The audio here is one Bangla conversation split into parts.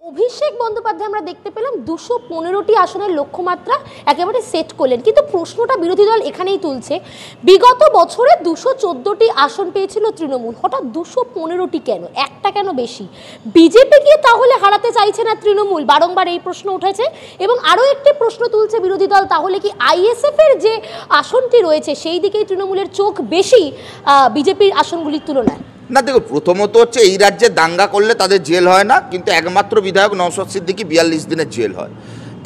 অভিষেক বন্দ্যোপাধ্যায় আমরা দেখতে পেলাম 215টি আসনের লক্ষ্যমাত্রা একেবারে সেট করলেন, কিন্তু প্রশ্নটা বিরোধী দল এখানেই তুলছে, বিগত বছরে 214টি আসন পেয়েছিল তৃণমূল, হঠাৎ 215টি কেন, একটা কেন বেশি? বিজেপি গিয়ে তাহলে হারাতে চাইছে না তৃণমূল? বারংবার এই প্রশ্ন উঠেছে। এবং আরও একটি প্রশ্ন তুলছে বিরোধী দল, তাহলে কি আইএসএফ এর যে আসনটি রয়েছে সেই দিকেই তৃণমূলের চোখ বেশি বিজেপির আসনগুলির তুলনায়? না দেখো, প্রথমত হচ্ছে এই রাজ্যে দাঙ্গা করলে তাদের জেল হয় না, কিন্তু একমাত্র বিধায়ক নওশাদ সিদ্দিকী 42 দিনের জেল হয়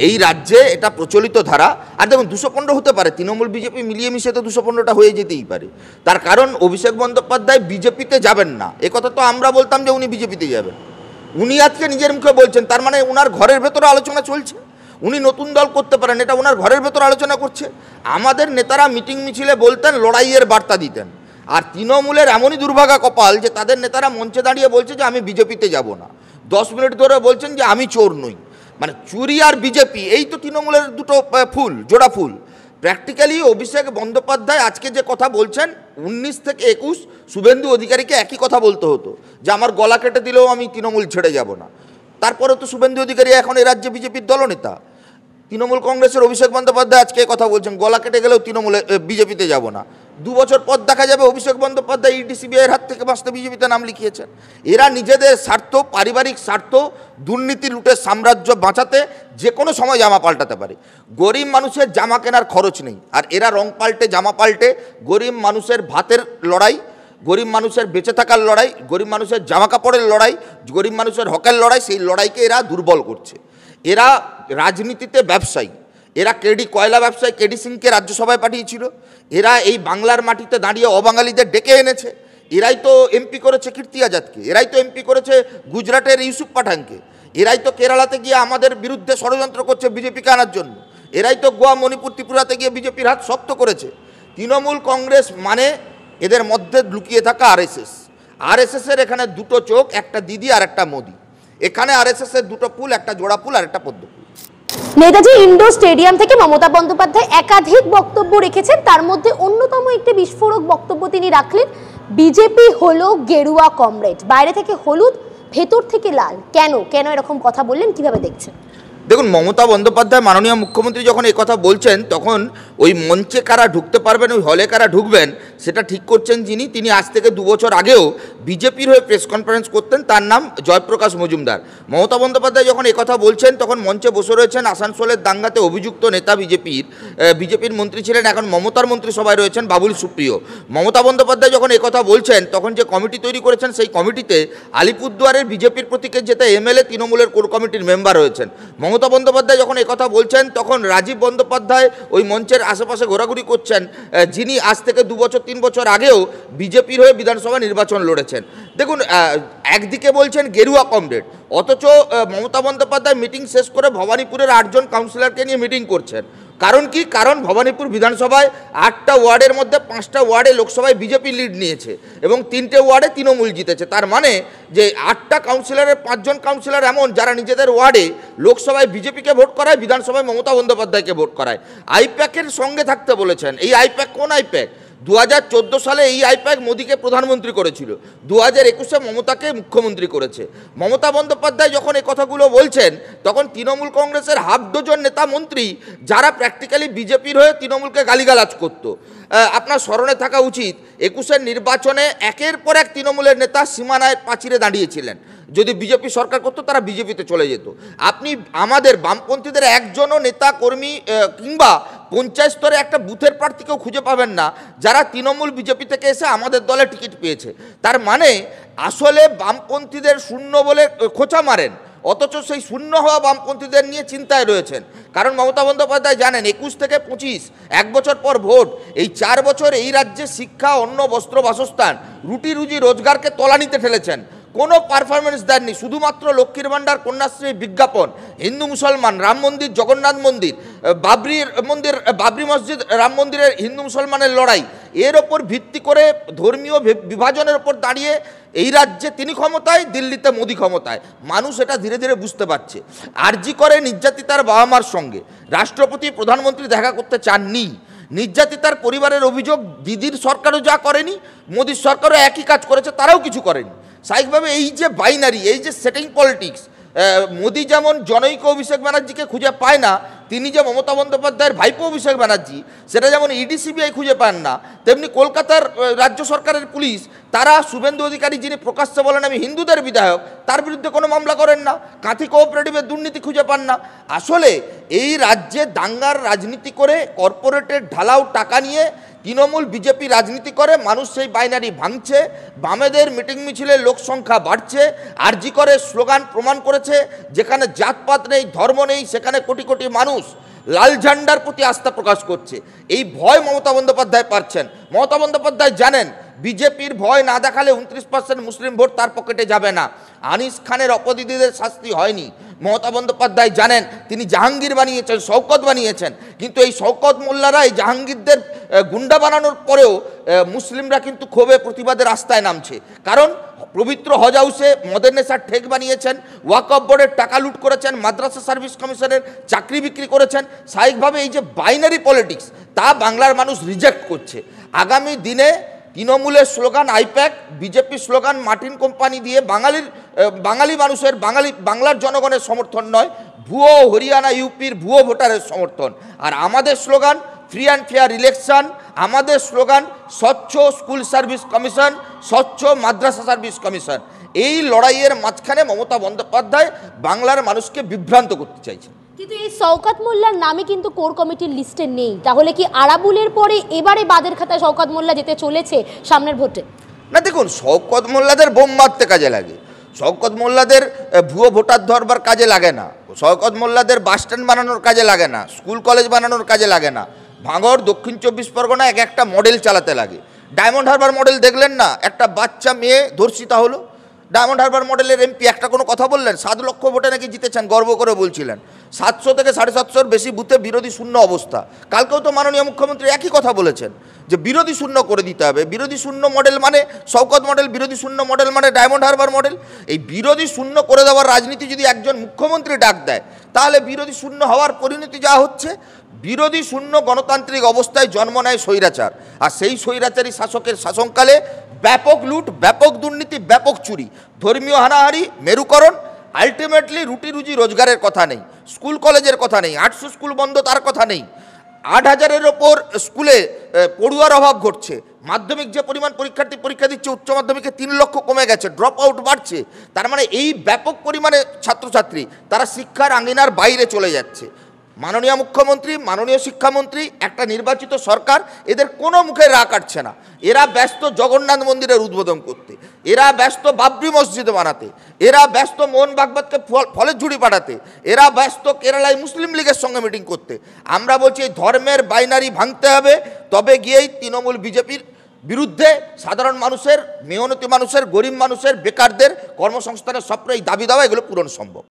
এই রাজ্যে, এটা প্রচলিত ধারা। আর দেখুন 215 হতে পারে, তৃণমূল বিজেপি মিলিয়ে মিশে তো 215টা হয়ে যেতেই পারে। তার কারণ অভিষেক বন্দ্যোপাধ্যায় বিজেপিতে যাবেন না, একথা তো আমরা বলতাম যে উনি বিজেপিতে যাবেন, উনি আজকে নিজের মুখে বলছেন, তার মানে ওনার ঘরের ভেতরে আলোচনা চলছে, উনি নতুন দল করতে পারেন, এটা ওনার ঘরের ভেতর আলোচনা করছে। আমাদের নেতারা মিটিং মিছিলে বলতেন, লড়াইয়ের বার্তা দিতেন, আর তৃণমূলের এমনই দুর্ভাগা কপাল যে তাদের নেতারা মঞ্চে দাঁড়িয়ে বলছে যে আমি বিজেপিতে যাব না, 10 মিনিট ধরে বলছেন যে আমি চোর নই। মানে চুরি আর বিজেপি এই তো তৃণমূলের দুটো ফুল, জোড়া ফুল। প্র্যাকটিক্যালি অভিষেক বন্দ্যোপাধ্যায় আজকে যে কথা বলছেন, 19 থেকে 21 শুভেন্দু অধিকারীকে একই কথা বলতে হতো যে আমার গলা কেটে দিলেও আমি তৃণমূল ছেড়ে যাব না। তারপরে তো শুভেন্দু অধিকারী এখন এই রাজ্যে বিজেপির দলনেতা। তৃণমূল কংগ্রেসের অভিষেক বন্দ্যোপাধ্যায় আজকে কথা বলছেন, গলা কেটে গেলেও তৃণমূলে বিজেপিতে যাব না। 2 বছর পর দেখা যাবে অভিষেক বন্দ্যোপাধ্যায় ইডি সিবিআইয়ের হাত থেকে বাঁচতে বিজেপিতে নাম লিখিয়েছেন। এরা নিজেদের স্বার্থ, পারিবারিক স্বার্থ, দুর্নীতি লুটের সাম্রাজ্য বাঁচাতে যে কোনো সময় জামা পাল্টাতে পারে। গরিব মানুষের জামা কেনার খরচ নেই, আর এরা রং পাল্টে জামা পাল্টে গরিব মানুষের ভাতের লড়াই, গরিব মানুষের বেঁচে থাকার লড়াই, গরিব মানুষের জামা কাপড়ের লড়াই, গরিব মানুষের হকের লড়াই, সেই লড়াইকে এরা দুর্বল করছে। এরা রাজনীতিতে ব্যবসায়ী, এরা কেডি কয়লা ব্যবসায়ী কেডি সিংকে রাজ্যসভায় পাঠিয়েছিল, এরা এই বাংলার মাটিতে দাঁড়িয়ে অবাঙালিদের ডেকে এনেছে, এরাই তো এমপি করেছে কীর্তি আজাদকে, এরাই তো এমপি করেছে গুজরাটের ইউসুফ পাঠানকে, এরাই তো কেরালাতে গিয়ে আমাদের বিরুদ্ধে ষড়যন্ত্র করছে বিজেপিকে আনার জন্য, এরাই তো গোয়া, মণিপুর, ত্রিপুরাতে গিয়ে বিজেপির হাত শক্ত করেছে। তৃণমূল কংগ্রেস মানে এদের মধ্যে লুকিয়ে থাকা আরএসএসের এখানে দুটো চোখ, একটা দিদি আর একটা মোদি। এখানে আরএসএসের দুটো ফুল, একটা জোড়া ফুল আর একটা পদ্ম ফুল। নেতাজি ইন্ডোর স্টেডিয়াম থেকে মমতা বন্দ্যোপাধ্যায় একাধিক বক্তব্য রেখেছেন, তার মধ্যে অন্যতম একটি বিস্ফোরক বক্তব্য তিনি রাখলেন, বিজেপি হলো গেরুয়া কমরেড, বাইরে থেকে হলুদ, ভেতর থেকে লাল। কেন কেন এরকম কথা বললেন, কিভাবে দেখছেন? দেখুন, মমতা বন্দ্যোপাধ্যায় মাননীয় মুখ্যমন্ত্রী যখন এই কথা বলছেন, তখন ওই মঞ্চে কারা ঢুকতে পারবেন, ওই হলে কারা ঢুকবেন, সেটা ঠিক করছেন যিনি, তিনি আজ থেকে 2 বছর আগেও বিজেপির হয়ে প্রেস কনফারেন্স করতেন, তার নাম জয়প্রকাশ মজুমদার। মমতা বন্দ্যোপাধ্যায় যখন এই কথা বলছেন, তখন মঞ্চে বসে রয়েছেন আসানসোলের দাঙ্গাতে অভিযুক্ত নেতা বিজেপির মন্ত্রী ছিলেন, এখন মমতার মন্ত্রিসভায় রয়েছেন বাবুল সুপ্রিয়। মমতা বন্দ্যোপাধ্যায় যখন এই কথা বলছেন, তখন যে কমিটি তৈরি করেছেন, সেই কমিটিতে আলিপুরদুয়ারের বিজেপির প্রতীকের যেতে এমএলএ তৃণমূলের কোর কমিটির মেম্বার হয়েছেন। মমতা বন্দ্যোপাধ্যায় যখন এই কথা বলছেন, তখন রাজীব বন্দ্যোপাধ্যায় ওই মঞ্চের আশেপাশে ঘোরাঘুরি করছেন, যিনি আজ থেকে 2 বছর 3 বছর আগেও বিজেপির হয়ে বিধানসভা নির্বাচন লড়েছেন। দেখুন, একদিকে বলছেন গেরুয়া কমরেড, অথচ মমতা বন্দ্যোপাধ্যায় মিটিং শেষ করে ভবানীপুরের 8 জন কাউন্সিলরকে নিয়ে মিটিং করছেন। কারণ কি? কারণ ভবানীপুর বিধানসভায় 8টা ওয়ার্ডের মধ্যে 5টা ওয়ার্ডে লোকসভায় বিজেপি লিড নিয়েছে এবং 3টে ওয়ার্ডে তৃণমূল জিতেছে। তার মানে যে 8টা কাউন্সিলরের 5 জন কাউন্সিলর এমন যারা নিজেদের ওয়ার্ডে লোকসভায় বিজেপিকে ভোট করায়, বিধানসভায় মমতা বন্দ্যোপাধ্যায়কে ভোট করায়। আইপ্যাকের সঙ্গে থাকতে বলেছেন। এই আইপ্যাক কোন আইপ্যাক? 2014 সালে এই আইপ্যাক মোদীকে প্রধানমন্ত্রী করেছিল, 2021-এ মমতাকে মুখ্যমন্ত্রী করেছে। মমতা বন্দ্যোপাধ্যায় যখন এই কথাগুলো বলছেন, তখন তৃণমূল কংগ্রেসের হাফ ডজন নেতা মন্ত্রী, যারা প্র্যাকটিক্যালি বিজেপির হয়ে তৃণমূলকে গালিগালাজ করত। আপনার স্মরণে থাকা উচিত, 21-এর নির্বাচনে একের পর এক তৃণমূলের নেতা সীমানায় প্রাচীরে দাঁড়িয়েছিলেন, যদি বিজেপি সরকার করতো তারা বিজেপিতে চলে যেত। আপনি আমাদের বামপন্থীদের একজনও নেতা কর্মী কিংবা পঞ্চায়েত স্তরে একটা বুথের প্রার্থীকেও খুঁজে পাবেন না যারা তৃণমূল বিজেপি থেকে এসে আমাদের দলে টিকিট পেয়েছে। তার মানে আসলে বামপন্থীদের শূন্য বলে খোঁচা মারেন, অথচ সেই শূন্য হওয়া বামপন্থীদের নিয়ে চিন্তায় রয়েছেন। কারণ মমতা বন্দ্যোপাধ্যায় জানেন 21 থেকে 25, 1 বছর পর ভোট, এই 4 বছর এই রাজ্যে শিক্ষা, অন্ন, বস্ত্র, বাসস্থান, রুটি রুজি রোজগারকে তলানিতে ঠেলেছেন। কোনো পারফরমেন্স দেননি, শুধুমাত্র লক্ষ্মীর ভাণ্ডার, কন্যাশ্রী, বিজ্ঞাপন, হিন্দু মুসলমান, রাম মন্দির, জগন্নাথ মন্দির, বাবরি মসজিদ, রাম মন্দিরের হিন্দু মুসলমানের লড়াই, এর ওপর ভিত্তি করে ধর্মীয় বিভাজনের ওপর দাঁড়িয়ে এই রাজ্যে তিনি ক্ষমতায়, দিল্লিতে মোদি ক্ষমতায়। মানুষ এটা ধীরে ধীরে বুঝতে পারছে। আরজি করে নির্যাতিতার বাবা মার সঙ্গে রাষ্ট্রপতি, প্রধানমন্ত্রী দেখা করতে চাননি। নির্যাতিতার পরিবারের অভিযোগ, দিদির সরকারও যা করেনি, মোদির সরকারও একই কাজ করেছে, তারাও কিছু করেনি। স্বাভাবিকভাবে এই যে বাইনারি, এই যে সেটিং পলিটিক্স, মোদি যেমন জনৈক অভিষেক ব্যানার্জিকে খুঁজে পায় না, তিনি যে মমতা বন্দ্যোপাধ্যায়ের ভাইপো অভিষেক ব্যানার্জি সেটা যেমন ইডি সিবিআই খুঁজে পান না, তেমনি কলকাতার রাজ্য সরকারের পুলিশ তারা শুভেন্দু অধিকারী যিনি প্রকাশ্যে বলেন আমি হিন্দুদের বিধায়ক, তার বিরুদ্ধে কোনো মামলা করেন না। কাঁথি কোঅপারেটিভের দুর্নীতি খুঁজে পান না। আসলে এই রাজ্যে দাঙ্গার রাজনীতি করে কর্পোরেটের ঢালাও টাকা নিয়ে তৃণমূল বিজেপি রাজনীতি করে, মানুষ সেই বাইনারি ভাঙছে, বামেদের মিটিং মিছিলের লোক সংখ্যা বাড়ছে, আরজি করে স্লোগান প্রমাণ করেছে যেখানে জাতপাত নেই, ধর্ম নেই, সেখানে কোটি কোটি মানুষ লাল ঝান্ডার প্রতি আস্থা প্রকাশ করছে। এই ভয় মমতা বন্দ্যোপাধ্যায় পাচ্ছেন। মমতা বন্দ্যোপাধ্যায় জানেন বিজেপির ভয় না দেখালে 29% মুসলিম ভোট তার পকেটে যাবে না। আনিস খানের অপরাধীদের শাস্তি হয়নি। মমতা বন্দ্যোপাধ্যায় জানেন তিনি জাহাঙ্গীর বানিয়েছেন, শওকত বানিয়েছেন, কিন্তু এই শওকত মোল্লারা এই জাহাঙ্গীরদের গুন্ডা বানানোর পরেও মুসলিমরা কিন্তু ক্ষোভে প্রতিবাদের রাস্তায় নামছে। কারণ পবিত্র হজ হাউসে মদের নেশার ঠেক বানিয়েছেন, ওয়াকফ বোর্ডের টাকা লুট করেছেন, মাদ্রাসা সার্ভিস কমিশনের চাকরি বিক্রি করেছেন। স্বাভাবিকভাবে এই যে বাইনারি পলিটিক্স তা বাংলার মানুষ রিজেক্ট করছে। আগামী দিনে তৃণমূলের স্লোগান আইপ্যাক, বিজেপির স্লোগান মার্টিন কোম্পানি দিয়ে বাঙালি মানুষের বাংলার জনগণের সমর্থন নয়, ভুয়ো হরিয়ানা ইউপির ভুয়ো ভোটারের সমর্থন। আর আমাদের slogan free and fair election, আমাদের স্লোগান স্বচ্ছ স্কুল সার্ভিস কমিশন, স্বচ্ছ মাদ্রাসা সার্ভিস কমিশন। এই লড়াইয়ের মাঝখানে মমতা বন্দ্যোপাধ্যায় বাংলার মানুষকে বিভ্রান্ত করতে চাইছেন। কিন্তু এই শওকত মোল্লার নামে কিন্তু কোর কমিটির লিস্টে নেই, তাহলে কি আরাবুলের পরে এবারে বাদের খাতায় শওকত মোল্লা যেতে চলেছে সামনের ভোটে? না দেখুন, শওকত মোল্লাদের বোম মারতে কাজে লাগে, শওকত মোল্লাদের ভুয়ো ভোটার ধরবার কাজে লাগে না, শওকত মোল্লাদের বাস স্ট্যান্ড বানানোর কাজে লাগে না, স্কুল কলেজ বানানোর কাজে লাগে না। ভাঙড়, দক্ষিণ 24 পরগনা একটা মডেল চালাতে লাগে। ডায়মন্ড হারবার মডেল দেখলেন না, একটা বাচ্চা মেয়ে ধর্ষিতা হলো। ডায়মন্ড হারবার মডেলের এমপি একটা কোনো কথা বললেন? 7 লক্ষ ভোটে নাকি জিতেছেন, গর্ব করে বলছিলেন। 700 থেকে 750 বেশি বুথে বিরোধী শূন্য অবস্থা। কালকেও তো মাননীয় মুখ্যমন্ত্রী একই কথা বলেছেন যে বিরোধী শূন্য করে দিতে হবে। বিরোধী শূন্য মডেল মানে শওকত মডেল, বিরোধী শূন্য মডেল মানে ডায়মন্ড হারবার মডেল। এই বিরোধী শূন্য করে দেওয়ার রাজনীতি যদি একজন মুখ্যমন্ত্রী ডাক দেয়, তাহলে বিরোধী শূন্য হওয়ার পরিণতি যা হচ্ছে, বিরোধী শূন্য গণতান্ত্রিক অবস্থায় জন্ম নেয় স্বৈরাচার। আর সেই স্বৈরাচারী শাসকের শাসনকালে ব্যাপক লুট, ব্যাপক দুর্নীতি, ব্যাপক চুরি, ধর্মীয় হানাহারি, মেরুকরণ, আলটিমেটলি রুটি রুজি রোজগারের কথা নেই, স্কুল কলেজের কথা নেই, 800 স্কুল বন্ধ তার কথা নেই, 8000-এর ওপর স্কুলে পড়ুয়ার অভাব ঘটছে, মাধ্যমিক যে পরিমাণ পরীক্ষার্থী পরীক্ষা দিচ্ছে উচ্চ মাধ্যমিকে 3 লক্ষ কমে গেছে, ড্রপ আউট বাড়ছে। তার মানে এই ব্যাপক পরিমাণে ছাত্রছাত্রী তারা শিক্ষার আঙিনার বাইরে চলে যাচ্ছে। মাননীয় মুখ্যমন্ত্রী, মাননীয় শিক্ষামন্ত্রী, একটা নির্বাচিত সরকার, এদের কোনো মুখে রা কাটছে না। এরা ব্যস্ত জগন্নাথ মন্দিরের উদ্বোধন করতে, এরা ব্যস্ত বাবরি মসজিদ বানাতে, এরা ব্যস্ত মোহন ভাগবতকে ফলের ঝুড়ি পাঠাতে, এরা ব্যস্ত কেরালায় মুসলিম লীগের সঙ্গে মিটিং করতে। আমরা বলছি এই ধর্মের বাইনারি ভাঙতে হবে, তবে গিয়েই তৃণমূল বিজেপির বিরুদ্ধে সাধারণ মানুষের, মেহনতি মানুষের, গরিব মানুষের, বেকারদের কর্মসংস্থানের স্বপ্ন, এই দাবি দাওয়া এগুলো পূরণ সম্ভব।